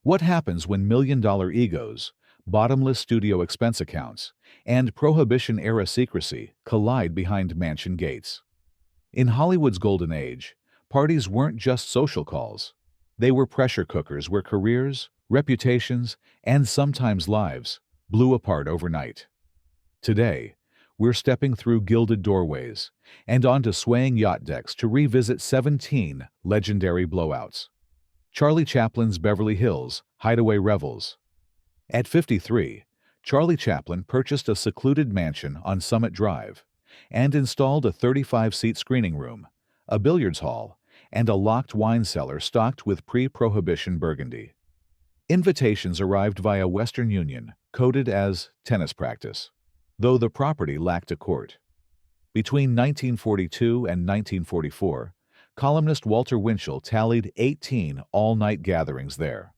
What happens when million-dollar egos, bottomless studio expense accounts, and Prohibition-era secrecy collide behind mansion gates? In Hollywood's golden age, parties weren't just social calls. They were pressure cookers where careers, reputations, and sometimes lives blew apart overnight. Today, we're stepping through gilded doorways and onto swaying yacht decks to revisit 17 legendary blowouts. Charlie Chaplin's Beverly Hills hideaway revels. At 53, Charlie Chaplan purchased a secluded mansion on Summit Drive and installed a 35-seat screening room, a billiards hall, and a locked wine cellar stocked with pre-Prohibition Burgundy. Invitations arrived via Western Union, coded as tennis practice, though the property lacked a court. Between 1942 and 1944, columnist Walter Winchell tallied 18 all-night gatherings there.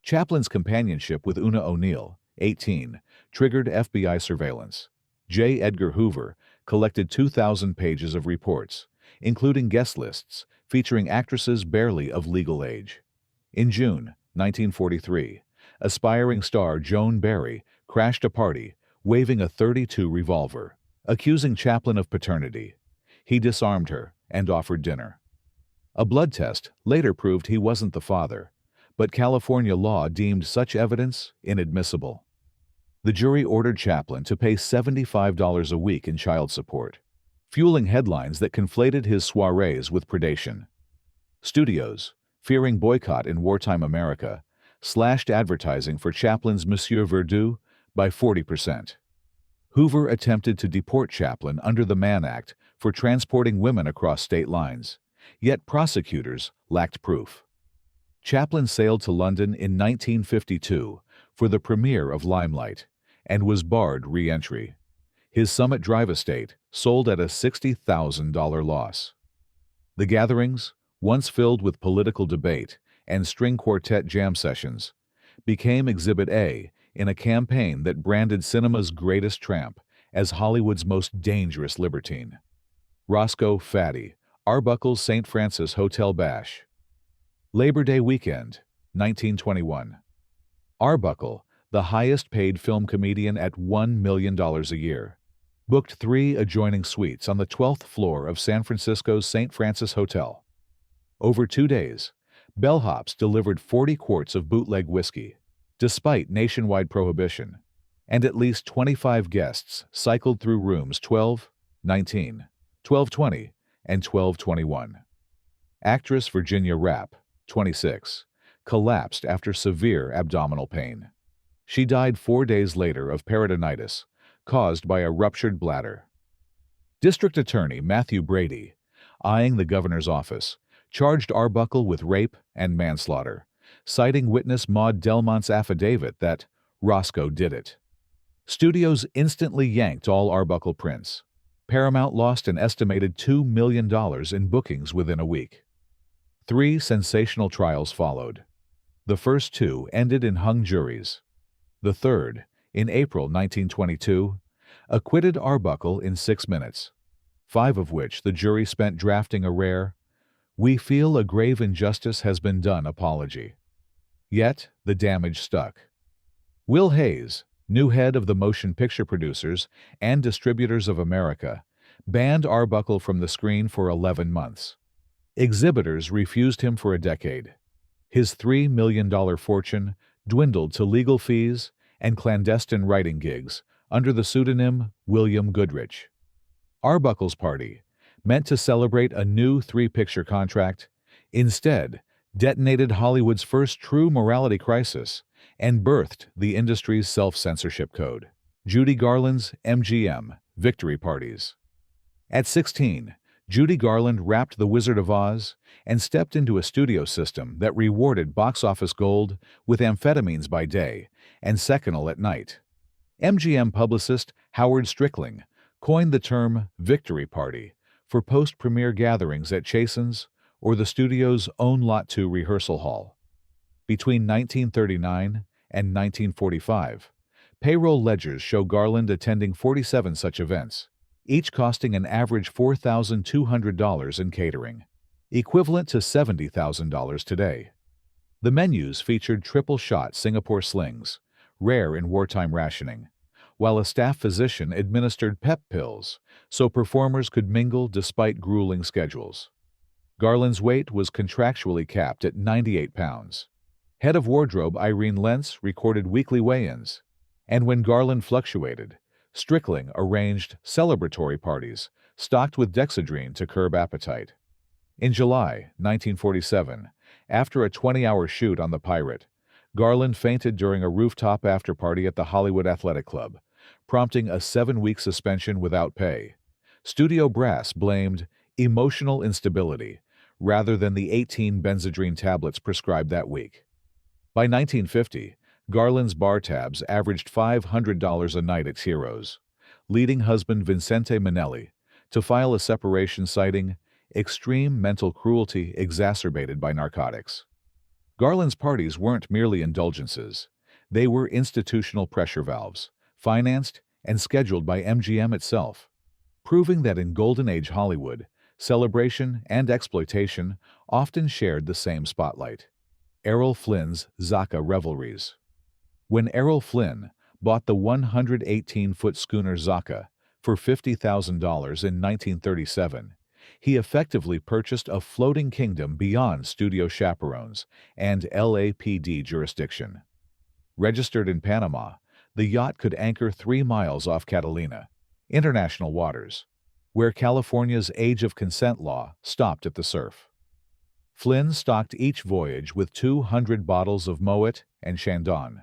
Chaplin's companionship with Una O'Neill, 18, triggered FBI surveillance. J. Edgar Hoover collected 2,000 pages of reports, including guest lists featuring actresses barely of legal age. In June 1943, aspiring star Joan Barry crashed a party waving a .32 revolver, accusing Chaplan of paternity. He disarmed her and offered dinner. A blood test later proved he wasn't the father, but California law deemed such evidence inadmissible. The jury ordered Chaplan to pay $75 a week in child support, fueling headlines that conflated his soirees with predation. Studios, fearing boycott in wartime America, slashed advertising for Chaplin's Monsieur Verdoux by 40%. Hoover attempted to deport Chaplan under the Mann Act for transporting women across state lines, yet prosecutors lacked proof. Chaplan sailed to London in 1952 for the premiere of Limelight and was barred re-entry. His Summit Drive estate sold at a $60,000 loss. The gatherings, once filled with political debate and string quartet jam sessions, became Exhibit A in a campaign that branded cinema's greatest tramp as Hollywood's most dangerous libertine. Roscoe Fatty, Arbuckle's St. Francis Hotel Bash. Labor Day weekend, 1921. Arbuckle, the highest-paid film comedian at $1 million a year, booked 3 adjoining suites on the 12th floor of San Francisco's St. Francis Hotel. Over 2 days, bellhops delivered 40 quarts of bootleg whiskey, despite nationwide prohibition, and at least 25 guests cycled through rooms 12, 19, 1220, and 1221. Actress Virginia Rapp, 26, collapsed after severe abdominal pain. She died 4 days later of peritonitis, caused by a ruptured bladder. District Attorney Matthew Brady, eyeing the governor's office, charged Arbuckle with rape and manslaughter, citing witness Maud Delmont's affidavit that Roscoe did it. Studios instantly yanked all Arbuckle prints. Paramount lost an estimated $2 million in bookings within a week. 3 sensational trials followed. The first 2 ended in hung juries. The third, in April 1922, acquitted Arbuckle in 6 minutes, 5 of which the jury spent drafting a rare, "We feel a grave injustice has been done" apology. Yet, the damage stuck. Will Hayes, new head of the Motion Picture Producers and Distributors of America, banned Arbuckle from the screen for 11 months. Exhibitors refused him for a decade. His $3 million fortune dwindled to legal fees and clandestine writing gigs under the pseudonym William Goodrich. Arbuckle's party, meant to celebrate a new 3-picture contract, instead detonated Hollywood's first true morality crisis and birthed the industry's self-censorship code. Judy Garland's MGM victory parties. At 16, Judy Garland rapped The Wizard of Oz and stepped into a studio system that rewarded box office gold with amphetamines by day and Seconal at night. MGM publicist Howard Strickling coined the term victory party for post-premiere gatherings at Chasen's or the studio's own Lot 2 rehearsal hall. Between 1939 and 1945, payroll ledgers show Garland attending 47 such events, each costing an average $4,200 in catering, equivalent to $70,000 today. The menus featured triple-shot Singapore slings, rare in wartime rationing, while a staff physician administered pep pills so performers could mingle despite grueling schedules. Garland's weight was contractually capped at 98 pounds. Head of wardrobe Irene Lentz recorded weekly weigh-ins, and when Garland fluctuated, Strickling arranged celebratory parties stocked with dexedrine to curb appetite. In July 1947, after a 20-hour shoot on the Pirate, Garland fainted during a rooftop after-party at the Hollywood Athletic Club, prompting a 7-week suspension without pay. Studio brass blamed emotional instability rather than the 18 Benzedrine tablets prescribed that week. By 1950, Garland's bar tabs averaged $500 a night at Heroes, leading husband Vincente Minnelli to file a separation citing extreme mental cruelty exacerbated by narcotics. Garland's parties weren't merely indulgences. They were institutional pressure valves, financed and scheduled by MGM itself, proving that in Golden Age Hollywood, celebration and exploitation often shared the same spotlight. Errol Flynn's Zaka revelries. When Errol Flynn bought the 118-foot schooner Zaka for $50,000 in 1937, he effectively purchased a floating kingdom beyond studio chaperones and LAPD jurisdiction. Registered in Panama, the yacht could anchor 3 miles off Catalina, international waters, where California's age of consent law stopped at the surf. Flynn stocked each voyage with 200 bottles of Moet and Chandon,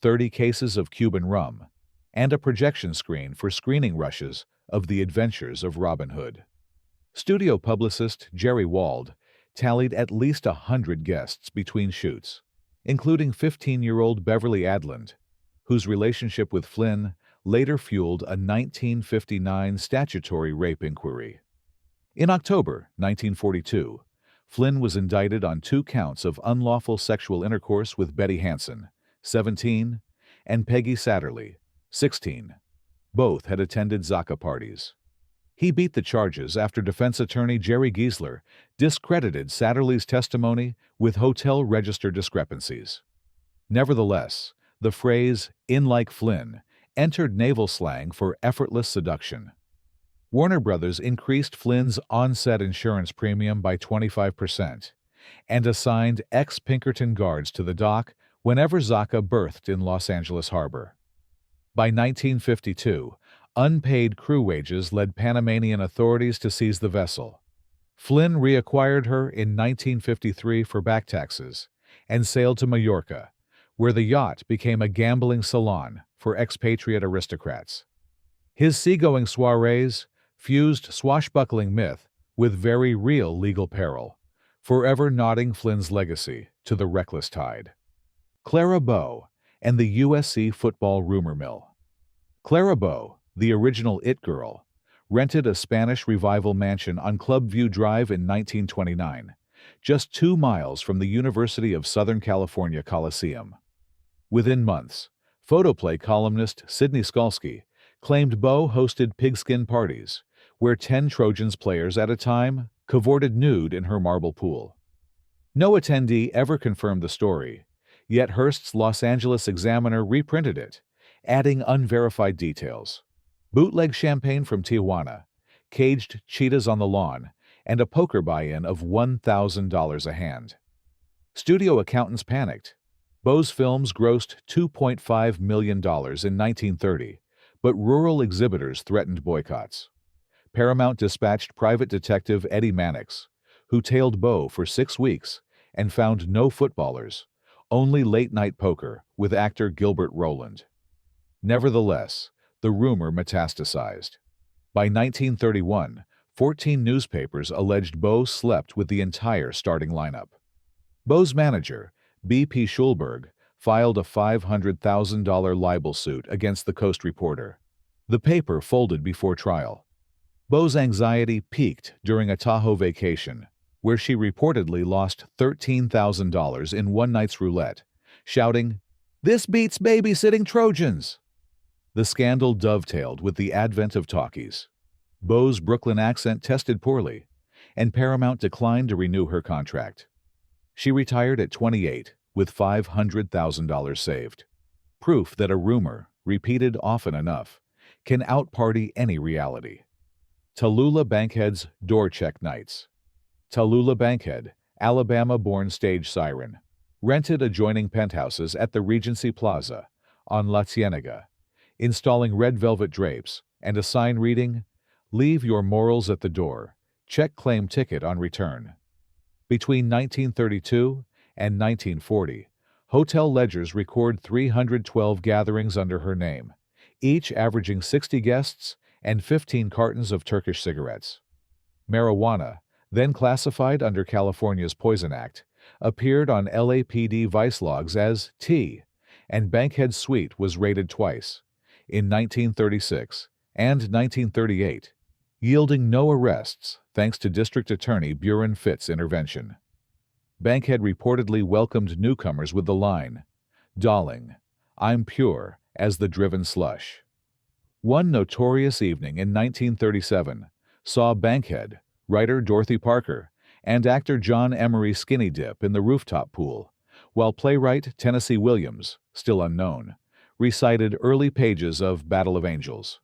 30 cases of Cuban rum, and a projection screen for screening rushes of The Adventures of Robin Hood. Studio publicist Jerry Wald tallied at least 100 guests between shoots, including 15-year-old Beverly Adland, whose relationship with Flynn later fueled a 1959 statutory rape inquiry. In October 1942, Flynn was indicted on 2 counts of unlawful sexual intercourse with Betty Hansen, 17, and Peggy Satterley, 16. Both had attended Zaka parties. He beat the charges after defense attorney Jerry Giesler discredited Satterley's testimony with hotel register discrepancies. Nevertheless, the phrase, "in like Flynn," entered naval slang for effortless seduction. Warner Brothers increased Flynn's on-set insurance premium by 25% and assigned ex-Pinkerton guards to the dock whenever Zaka berthed in Los Angeles Harbor. By 1952, unpaid crew wages led Panamanian authorities to seize the vessel. Flynn reacquired her in 1953 for back taxes and sailed to Majorca, where the yacht became a gambling salon for expatriate aristocrats. His seagoing soirees fused swashbuckling myth with very real legal peril, forever nodding Flynn's legacy to the reckless tide. Clara Bo and the USC football rumor mill. Clara Bo, the original It Girl, rented a Spanish Revival mansion on Clubview Drive in 1929, just 2 miles from the University of Southern California Coliseum. Within months, photoplay columnist Sidney Skalski claimed Bo hosted pigskin parties, where 10 Trojans players at a time cavorted nude in her marble pool. No attendee ever confirmed the story, yet Hearst's Los Angeles Examiner reprinted it, adding unverified details. Bootleg champagne from Tijuana, caged cheetahs on the lawn, and a poker buy-in of $1,000 a hand. Studio accountants panicked. Bo's films grossed $2.5 million in 1930, but rural exhibitors threatened boycotts. Paramount dispatched private detective Eddie Mannix, who tailed Bo for 6 weeks and found no footballers, only late-night poker with actor Gilbert Rowland. Nevertheless, the rumor metastasized. By 1931, 14 newspapers alleged Bo slept with the entire starting lineup. Bo's manager, B.P. Schulberg, filed a $500,000 libel suit against the Coast Reporter. The paper folded before trial. Bo's anxiety peaked during a Tahoe vacation, where she reportedly lost $13,000 in one night's roulette, shouting, "This beats babysitting Trojans!" The scandal dovetailed with the advent of talkies. Bo's Brooklyn accent tested poorly, and Paramount declined to renew her contract. She retired at 28 with $500,000 saved. Proof that a rumor, repeated often enough, can outparty any reality. Tula Bankhead's door check nights. Tula Bankhead, Alabama-born stage siren, rented adjoining penthouses at the Regency Plaza on La Cienega, installing red velvet drapes and a sign reading, "Leave your morals at the door. Check claim ticket on return." Between 1932 and 1940, hotel ledgers record 312 gatherings under her name, each averaging 60 guests and 15 cartons of Turkish cigarettes. Marijuana, then classified under California's Poison Act, appeared on LAPD vice logs as T, and Bankhead's suite was raided twice, in 1936 and 1938, yielding no arrests thanks to District Attorney Buren Fitt's intervention. Bankhead reportedly welcomed newcomers with the line, "Darling, I'm pure as the driven slush." One notorious evening in 1937 saw Bankhead, writer Dorothy Parker, and actor John Emery skinny dip in the rooftop pool, while playwright Tennessee Williams, still unknown, recited early pages of Battle of Angels.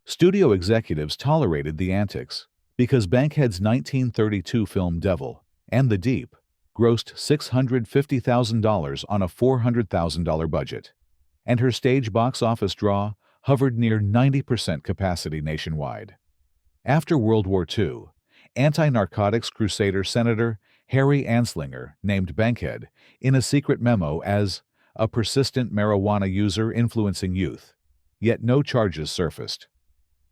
Studio executives tolerated the antics because Bankhead's 1932 film Devil and the Deep grossed $650,000 on a $400,000 budget, and her stage box office draw hovered near 90% capacity nationwide. After World War II, anti-narcotics crusader Senator Harry Anslinger named Bankhead in a secret memo as a persistent marijuana user influencing youth, yet no charges surfaced.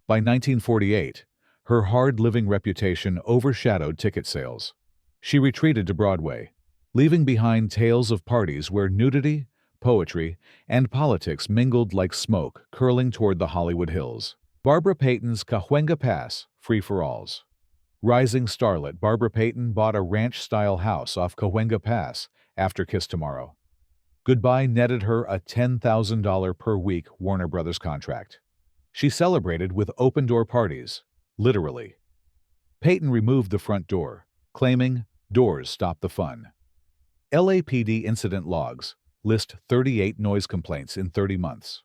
By 1948, her hard-living reputation overshadowed ticket sales. She retreated to Broadway, leaving behind tales of parties where nudity, poetry, and politics mingled like smoke curling toward the Hollywood Hills. Barbara Payton's Cahuenga Pass, free-for-alls. Rising starlet Barbara Payton bought a ranch-style house off Cahuenga Pass after Kiss Tomorrow. Goodbye netted her a $10,000 per week Warner Brothers contract. She celebrated with open-door parties, literally. Payton removed the front door, claiming, "Doors stop the fun." LAPD incident logs list 38 noise complaints in 30 months.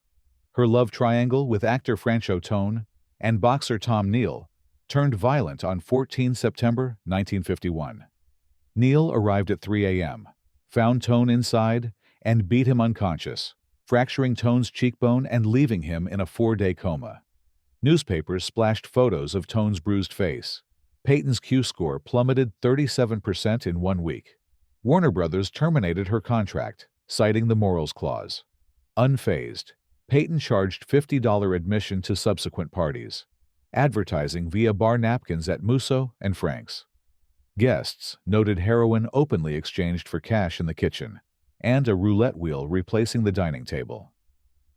Her love triangle with actor Francho Tone and boxer Tom Neal turned violent on 14 September 1951. Neal arrived at 3 a.m., found Tone inside, and beat him unconscious, fracturing Tone's cheekbone and leaving him in a 4-day coma. Newspapers splashed photos of Tone's bruised face. Payton's Q score plummeted 37% in 1 week. Warner Brothers terminated her contract, citing the morals clause. Unfazed, Payton charged $50 admission to subsequent parties, advertising via bar napkins at Musso and Frank's. Guests noted heroin openly exchanged for cash in the kitchen, and a roulette wheel replacing the dining table.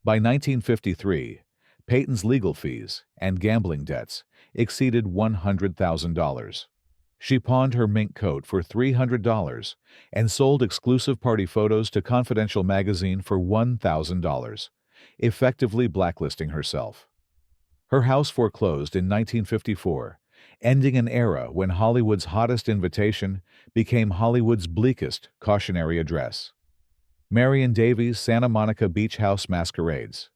By 1953, Payton's legal fees and gambling debts exceeded $100,000. She pawned her mink coat for $300 and sold exclusive party photos to Confidential magazine for $1,000, effectively blacklisting herself. Her house foreclosed in 1954, ending an era when Hollywood's hottest invitation became Hollywood's bleakest cautionary address. Marion Davies' Santa Monica Beach House Masquerades.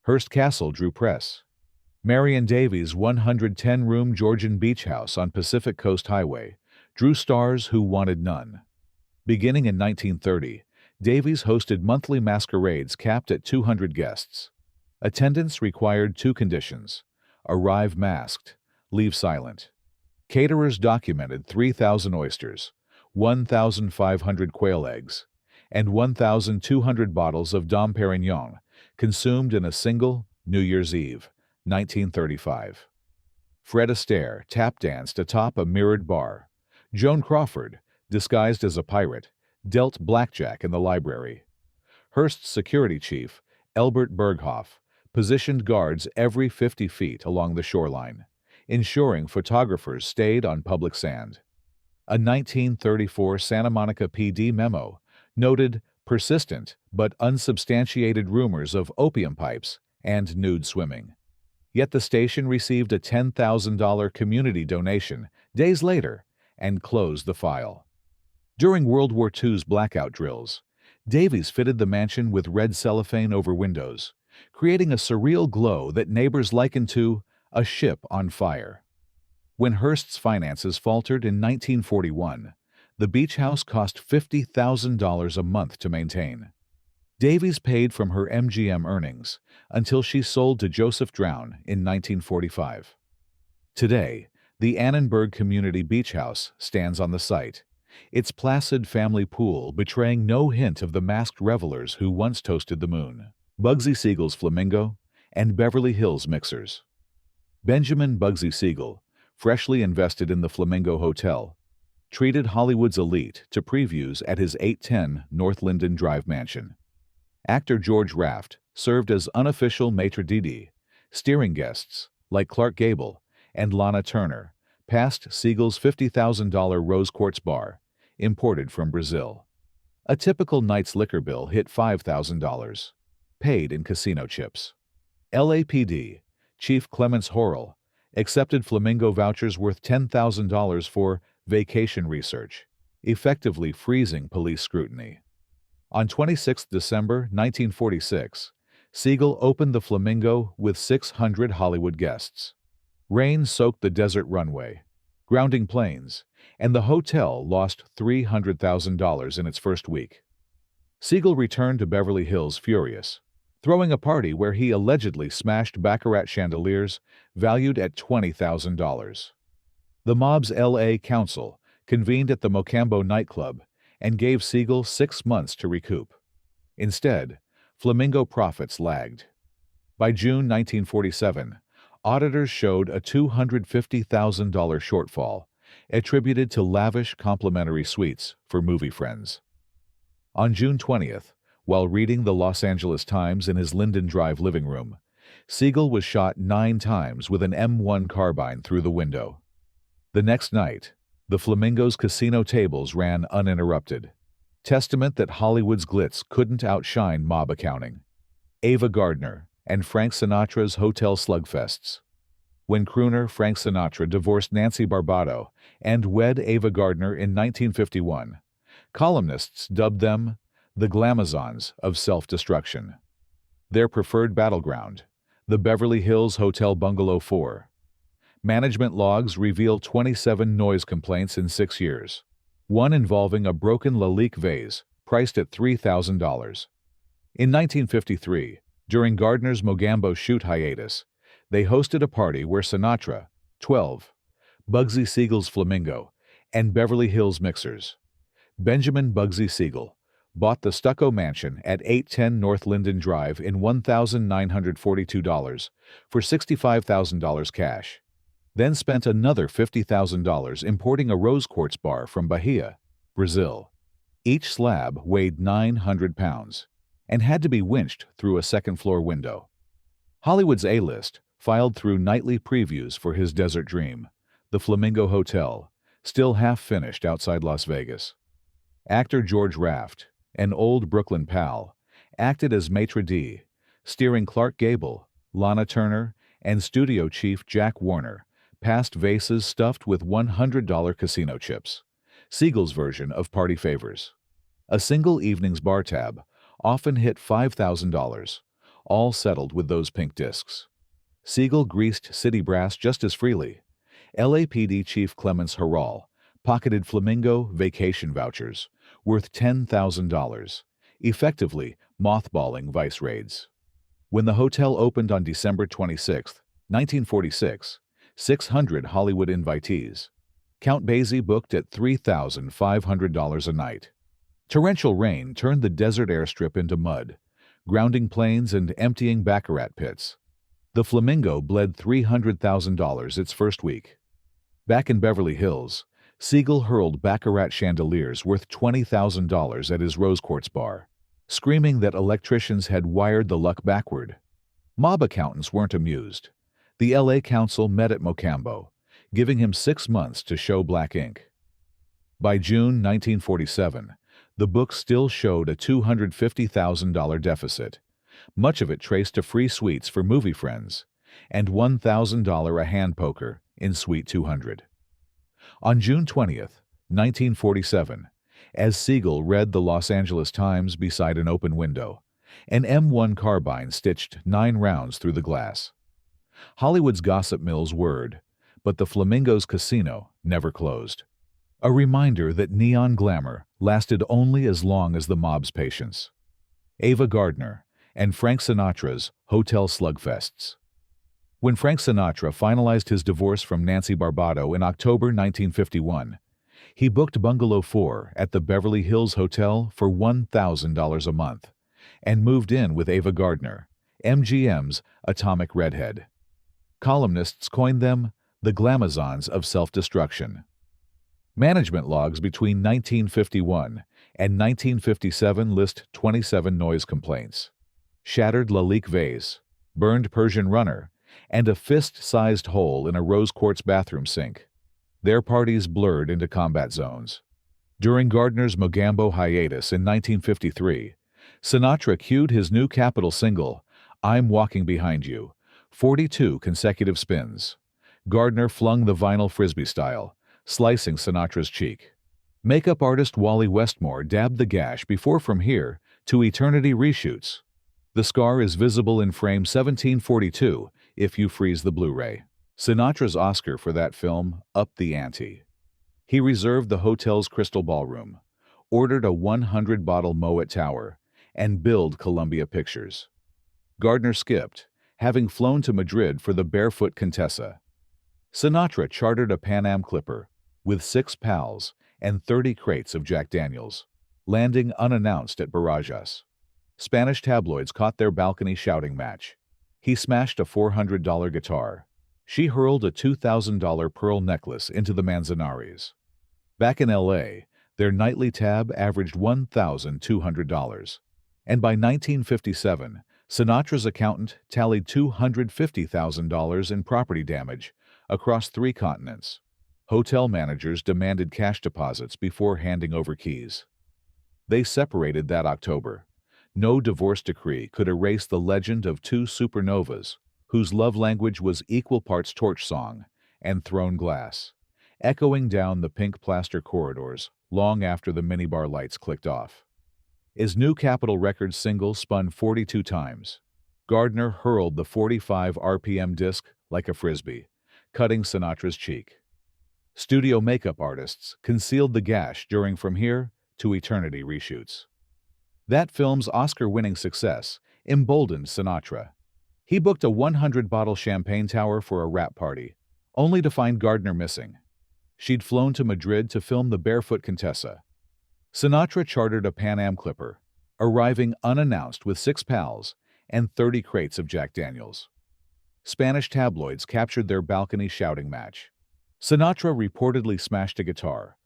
Hearst Castle drew press. Marion Davies' 110-room Georgian beach house on Pacific Coast Highway drew stars who wanted none. Beginning in 1930, Davies hosted monthly masquerades capped at 200 guests. Attendance required 2 conditions: arrive masked, leave silent. Caterers documented 3,000 oysters, 1,500 quail eggs, and 1,200 bottles of Dom Perignon consumed in a single New Year's Eve, 1935. Fred Astaire tap danced atop a mirrored bar. Joan Crawford, disguised as a pirate, dealt blackjack in the library. Hearst's security chief, Elbert Berghoff, positioned guards every 50 feet along the shoreline, ensuring photographers stayed on public sand. A 1934 Santa Monica PD memo noted persistent but unsubstantiated rumors of opium pipes and nude swimming. Yet the station received a $10,000 community donation days later and closed the file. During World War II's blackout drills, Davies fitted the mansion with red cellophane over windows, creating a surreal glow that neighbors likened to a ship on fire. When Hearst's finances faltered in 1941, the beach house cost $50,000 a month to maintain. Davies paid from her MGM earnings until she sold to Joseph Drown in 1945. Today, the Annenberg Community Beach House stands on the site, its placid family pool betraying no hint of the masked revelers who once toasted the moon. Bugsy Siegel's Flamingo and Beverly Hills Mixers. Benjamin Bugsy Siegel, freshly invested in the Flamingo Hotel, treated Hollywood's elite to previews at his 810 North Linden Drive mansion. Actor George Raft served as unofficial maitre d', steering guests like Clark Gable and Lana Turner past Siegel's $50,000 rose quartz bar, imported from Brazil. A typical night's liquor bill hit $5,000, paid in casino chips. LAPD Chief Clements Horrell accepted Flamingo vouchers worth $10,000 for vacation research, effectively freezing police scrutiny. On 26 December 1946, Siegel opened the Flamingo with 600 Hollywood guests. Rain soaked the desert runway, grounding planes, and the hotel lost $300,000 in its first week. Siegel returned to Beverly Hills furious, throwing a party where he allegedly smashed baccarat chandeliers valued at $20,000. The mob's L.A. council convened at the Mocambo nightclub and gave Siegel 6 months to recoup. Instead, Flamingo profits lagged. By June 1947, auditors showed a $250,000 shortfall, attributed to lavish complimentary suites for movie friends. On June 20th, while reading the Los Angeles Times in his Linden Drive living room, Siegel was shot 9 times with an M1 carbine through the window. The next night, the Flamingo's casino tables ran uninterrupted, testament that Hollywood's glitz couldn't outshine mob accounting. Ava Gardner and Frank Sinatra's Hotel Slugfests. When crooner Frank Sinatra divorced Nancy Barbado and wed Ava Gardner in 1951, columnists dubbed them the Glamazons of self-destruction. Their preferred battleground, the Beverly Hills Hotel Bungalow 4. Management logs reveal 27 noise complaints in 6 years, one involving a broken Lalique vase priced at $3,000. In 1953, during Gardner's Mogambo shoot hiatus, they hosted a party where Sinatra, 12, Bugsy Siegel's Flamingo, and Beverly Hills Mixers. Benjamin Bugsy Siegel bought the stucco mansion at 810 North Linden Drive in $1,942 for $65,000 cash, then spent another $50,000 importing a rose quartz bar from Bahia, Brazil. Each slab weighed 900 pounds and had to be winched through a second-floor window. Hollywood's A-list filed through nightly previews for his desert dream, the Flamingo Hotel, still half-finished outside Las Vegas. Actor George Raft, an old Brooklyn pal, acted as maitre d', steering Clark Gable, Lana Turner, and studio chief Jack Warner past vases stuffed with $100 casino chips, Siegel's version of party favors. A single evening's bar tab often hit $5,000, all settled with those pink discs. Siegel greased city brass just as freely. LAPD Chief Clements Horrell pocketed Flamingo vacation vouchers worth $10,000, effectively mothballing vice raids. When the hotel opened on December 26, 1946, 600 Hollywood invitees. Count Basie booked at $3,500 a night. Torrential rain turned the desert airstrip into mud, grounding planes and emptying baccarat pits. The Flamingo bled $300,000 its first week. Back in Beverly Hills, Siegel hurled baccarat chandeliers worth $20,000 at his rose quartz bar, screaming that electricians had wired the luck backward. Mob accountants weren't amused. The L.A. Council met at Mocambo, giving him 6 months to show black ink. By June 1947, the book still showed a $250,000 deficit, much of it traced to free suites for movie friends, and $1,000 a hand poker in Suite 200. On June 20, 1947, as Siegel read the Los Angeles Times beside an open window. An M1 carbine stitched 9 rounds through the glass. Hollywood's gossip mills whirred, but the Flamingo's casino never closed. A reminder that neon glamour lasted only as long as the mob's patience. Ava Gardner and Frank Sinatra's Hotel Slugfests. When Frank Sinatra finalized his divorce from Nancy Barbado in October 1951, he booked Bungalow 4 at the Beverly Hills Hotel for $1,000 a month and moved in with Ava Gardner, MGM's atomic redhead. Columnists coined them the glamazons of self-destruction. Management logs between 1951 and 1957 list 27 noise complaints, shattered Lalique vase, burned Persian runner, and a fist-sized hole in a rose quartz bathroom sink. Their parties blurred into combat zones. During Gardner's Mogambo hiatus in 1953, Sinatra cued his new Capitol single, I'm Walking Behind You, 42 consecutive spins. Gardner flung the vinyl frisbee style, slicing Sinatra's cheek. Makeup artist Wally Westmore dabbed the gash before From Here to Eternity reshoots. The scar is visible in frame 1742 if you freeze the Blu-ray. Sinatra's Oscar for that film upped the ante. He reserved the hotel's Crystal Ballroom, ordered a 100-bottle Moet Tower, and billed Columbia Pictures. Gardner skipped, having flown to Madrid for the Barefoot Contessa. Sinatra chartered a Pan Am Clipper with 6 pals and 30 crates of Jack Daniels, landing unannounced at Barajas. Spanish tabloids caught their balcony shouting match. He smashed a $400 guitar. She hurled a $2,000 pearl necklace into the Manzanares. Back in L.A., their nightly tab averaged $1,200. And by 1957, Sinatra's accountant tallied $250,000 in property damage across 3 continents. Hotel managers demanded cash deposits before handing over keys. They separated that October. No divorce decree could erase the legend of 2 supernovas whose love language was equal parts torch song and thrown glass, echoing down the pink plaster corridors long after the minibar lights clicked off. His new Capitol Records single spun 42 times. Gardner hurled the 45 RPM disc like a frisbee, cutting Sinatra's cheek. Studio makeup artists concealed the gash during From Here to Eternity reshoots. That film's Oscar-winning success emboldened Sinatra. He booked a 100-bottle champagne tower for a wrap party, only to find Gardner missing. She'd flown to Madrid to film The Barefoot Contessa. Sinatra chartered a Pan Am Clipper, arriving unannounced with 6 pals and 30 crates of Jack Daniels. Spanish tabloids captured their balcony shouting match. Sinatra reportedly smashed a guitar.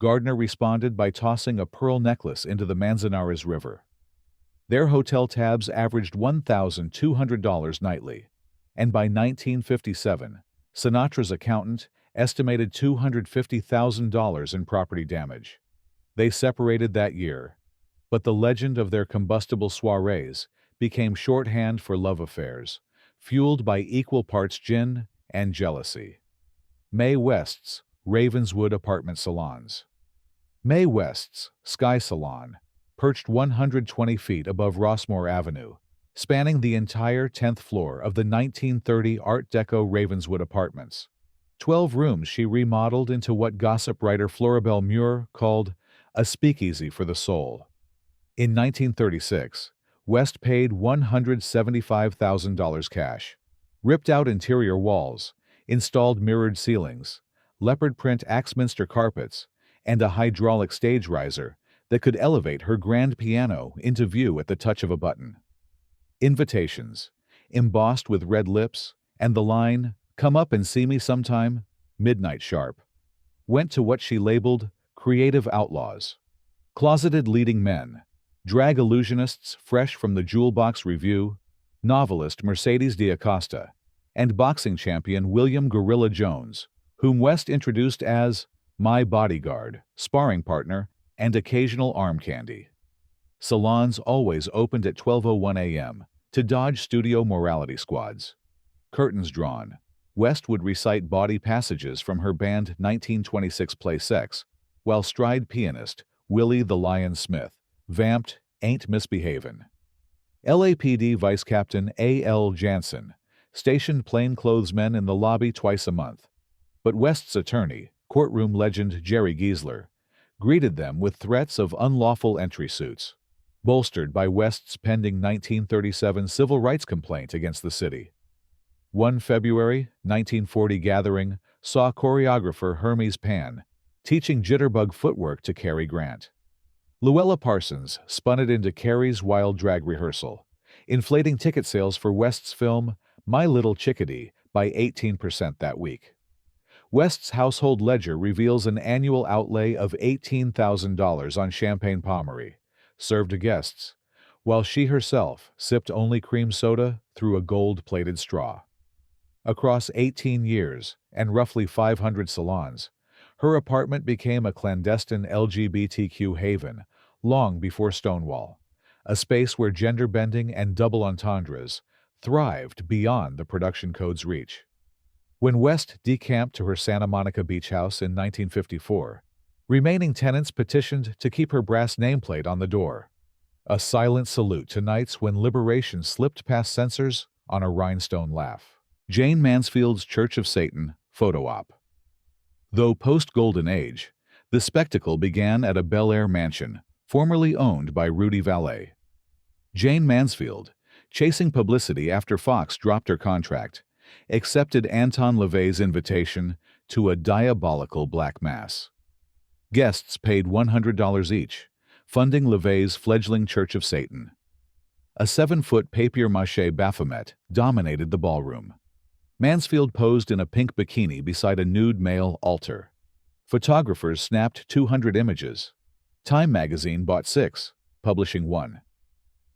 Gardner responded by tossing a pearl necklace into the Manzanares River. Their hotel tabs averaged $1,200 nightly, and by 1957, Sinatra's accountant estimated $250,000 in property damage. They separated that year, but the legend of their combustible soirees became shorthand for love affairs, fueled by equal parts gin and jealousy. Mae West's Ravenswood Apartment Salons. Mae West's Sky Salon, perched 120 feet above Rossmore Avenue, spanning the entire 10th floor of the 1930 Art Deco Ravenswood Apartments. 12 rooms she remodeled into what gossip writer Floribel Muir called a speakeasy for the soul. In 1936, West paid $175,000 cash, ripped out interior walls, installed mirrored ceilings, leopard print Axminster carpets, and a hydraulic stage riser that could elevate her grand piano into view at the touch of a button. Invitations, embossed with red lips, and the line, "Come up and see me sometime, midnight sharp," went to what she labeled creative outlaws. Closeted leading men, drag illusionists fresh from the Jewel Box Review, novelist Mercedes D'Acosta, and boxing champion William Gorilla Jones, whom West introduced as my bodyguard, sparring partner, and occasional arm candy. Salons always opened at 12:01 a.m. to dodge studio morality squads. Curtains drawn, West would recite bawdy passages from her band 1926 play Sex, while stride pianist Willie the Lion Smith, vamped, ain't misbehavin'. LAPD Vice Captain A.L. Jansen stationed plainclothesmen in the lobby twice a month. But West's attorney, courtroom legend Jerry Giesler, greeted them with threats of unlawful entry suits, bolstered by West's pending 1937 civil rights complaint against the city. One February 1940 gathering saw choreographer Hermes Pan teaching jitterbug footwork to Cary Grant. Luella Parsons spun it into Cary's wild drag rehearsal, inflating ticket sales for West's film My Little Chickadee by 18% that week. West's household ledger reveals an annual outlay of $18,000 on champagne Pommery, served to guests, while she herself sipped only cream soda through a gold-plated straw. Across 18 years and roughly 500 salons, her apartment became a clandestine LGBTQ haven long before Stonewall, a space where gender-bending and double entendres thrived beyond the production code's reach. When West decamped to her Santa Monica beach house in 1954, remaining tenants petitioned to keep her brass nameplate on the door, a silent salute to nights when liberation slipped past censors on a rhinestone laugh. Jane Mansfield's Church of Satan photo op. Though post-Golden Age, the spectacle began at a Bel Air mansion formerly owned by Rudy Vallee. Jane Mansfield, chasing publicity after Fox dropped her contract, accepted Anton LaVey's invitation to a diabolical black mass. Guests paid $100 each, funding LaVey's fledgling Church of Satan. A 7-foot papier-mâché Baphomet dominated the ballroom. Mansfield posed in a pink bikini beside a nude male altar. Photographers snapped 200 images. Time magazine bought 6, publishing 1.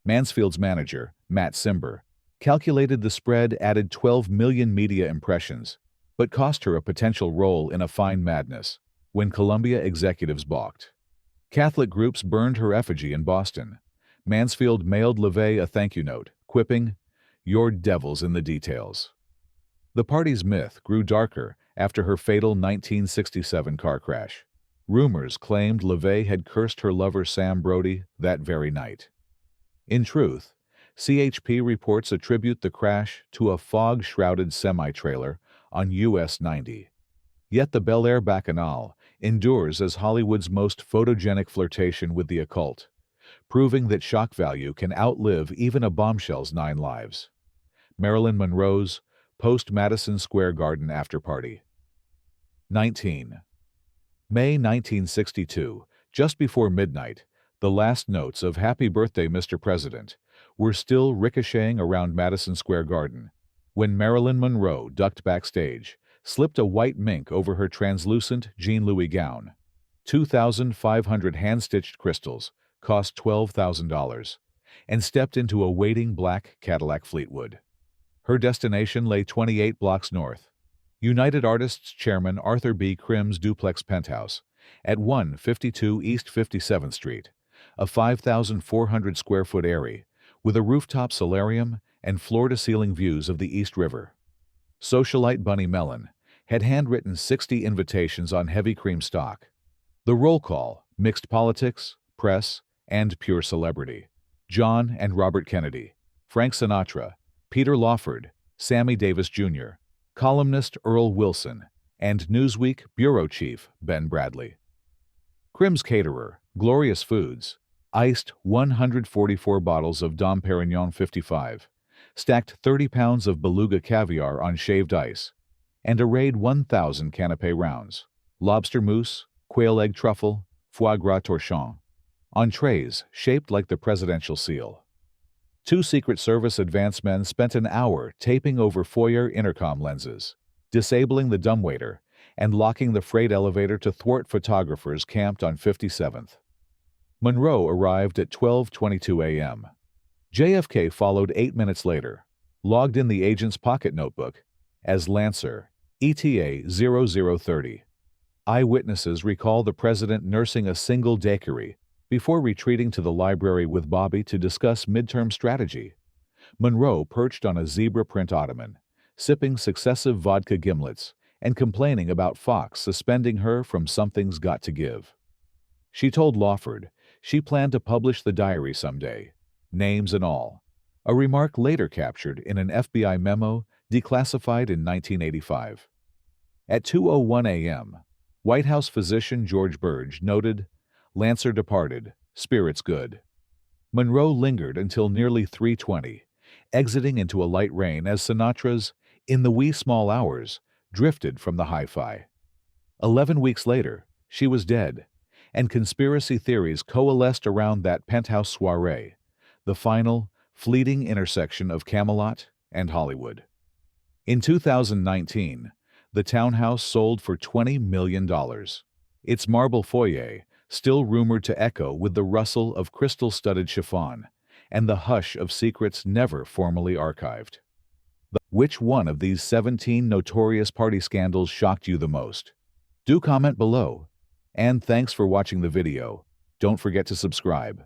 Mansfield's manager, Matt Simber, calculated the spread added 12 million media impressions, but cost her a potential role in A Fine Madness when Columbia executives balked. Catholic groups burned her effigy in Boston. Mansfield mailed LaVey a thank you note, quipping, "Your devil's in the details." The party's myth grew darker after her fatal 1967 car crash. Rumors claimed LaVey had cursed her lover Sam Brody that very night. In truth, CHP reports attribute the crash to a fog-shrouded semi-trailer on US 90. Yet the Bel Air Bacchanal endures as Hollywood's most photogenic flirtation with the occult, proving that shock value can outlive even a bombshell's 9 lives. Marilyn Monroe's post-Madison Square Garden after-party. 19. May 1962, just before midnight, the last notes of Happy Birthday, Mr. President were still ricocheting around Madison Square Garden when Marilyn Monroe ducked backstage, slipped a white mink over her translucent Jean Louis gown. 2,500 hand-stitched crystals cost $12,000, and stepped into a waiting black Cadillac Fleetwood. Her destination lay 28 blocks north. United Artists Chairman Arthur B. Krim's duplex penthouse at 152 East 57th Street, a 5,400 square foot area with a rooftop solarium and floor-to-ceiling views of the East River. Socialite Bunny Mellon had handwritten 60 invitations on heavy cream stock. The roll call mixed politics, press, and pure celebrity. John and Robert Kennedy, Frank Sinatra, Peter Lawford, Sammy Davis Jr., columnist Errol Wilson, and Newsweek bureau chief Ben Bradley. Krim's caterer, Glorious Foods, iced 144 bottles of Dom Perignon 55, stacked 30 pounds of beluga caviar on shaved ice, and arrayed 1,000 canapé rounds, lobster mousse, quail egg truffle, foie gras torchon, on trays shaped like the presidential seal. 2 Secret Service advance men spent an hour taping over foyer intercom lenses, disabling the dumbwaiter, and locking the freight elevator to thwart photographers camped on 57th. Monroe arrived at 12:22 a.m. JFK followed 8 minutes later, logged in the agent's pocket notebook as Lancer, ETA 0030. Eyewitnesses recall the president nursing a single daiquiri before retreating to the library with Bobby to discuss midterm strategy. Monroe perched on a zebra print ottoman, sipping successive vodka gimlets and complaining about Fox suspending her from Something's Got to Give. She told Lawford she planned to publish the diary someday, names and all, a remark later captured in an FBI memo declassified in 1985. At 2:01 a.m., White House physician George Burge noted, "Lancer departed, spirits good." Monroe lingered until nearly 3:20, exiting into a light rain as Sinatra's "In the Wee Small Hours" drifted from the hi-fi. 11 weeks later, she was dead, and conspiracy theories coalesced around that penthouse soiree, the final, fleeting intersection of Camelot and Hollywood. In 2019, the townhouse sold for $20 million. Its marble foyer, still rumored to echo with the rustle of crystal-studded chiffon and the hush of secrets never formally archived. Which one of these 17 notorious party scandals shocked you the most? Do comment below. And thanks for watching the video. Don't forget to subscribe.